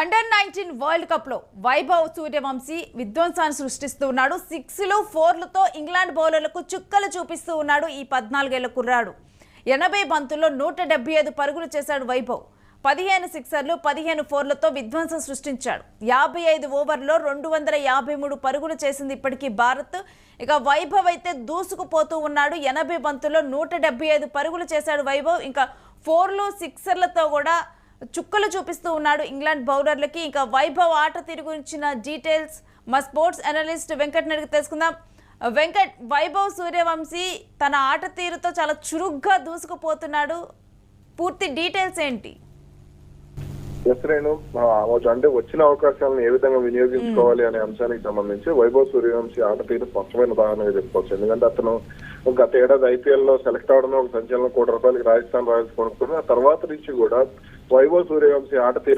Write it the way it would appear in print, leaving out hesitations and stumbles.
Under-19 world cup లో వైభవ్ సూర్యవంశీ విధ్వంసాన్ని సృష్టిస్తూ ఉన్నాడు. 6లు 4లతో ఇంగ్లాండ్ బౌలర్లకు చుక్కలు చూపిస్తూ ఉన్నాడు. ఈ 14 ఏళ్ల కుర్రాడు 80 బంతుల్లో 175 పరుగులు చేశాడు వైభవ్. 15 సిక్సర్లు 15 4లతో విధ్వంసం సృష్టించాడు. 55 ఓవర్లో 253 పరుగులు చేసింది ఇప్పటికీ భారత్. ఇక వైభవ్ అయితే దూసుకుపోతూ ఉన్నాడు. 80 బంతుల్లో 175 పరుగులు చేశాడు వైభవ్. ఇంకా 4లు 6లతో కూడా చుక్కలు చూపిస్తూ ఉన్నాడు ఇంగ్లాండ్ బౌలర్లకి. ఇంకా వైభవ్ ఆట తీరు గురించిన డీటెయిల్స్ మా స్పోర్ట్స్ అనలిస్ట్ వెంకట్ అడిగి తెలుసుకుందాం. వెంకట్, వైభవ్ సూర్యవంశీ తన ఆట తీరుతో చాలా చురుగ్గా దూసుకుపోతున్నాడు. పూర్తి డీటెయిల్స్ ఏంటి? అంటే వచ్చిన అవకాశాలను ఏ విధంగా వినియోగించుకోవాలి అనే అంశానికి సంబంధించి వైభవ్ సూర్యవంశీ ఆట తీరు స్పష్టమైన ఉదాహరణగా చెప్పుకోవచ్చు. ఎందుకంటే అతను గత ఏడాది IPL లో సెలెక్ట్ అవడమే ఒక సంచలనం. ₹1 కోటి రాజస్థాన్ రాయల్స్ కొనుక్కుని ఆ తర్వాత నుంచి కూడా వైభవ్ సూర్యవంశీ ఆట తీరు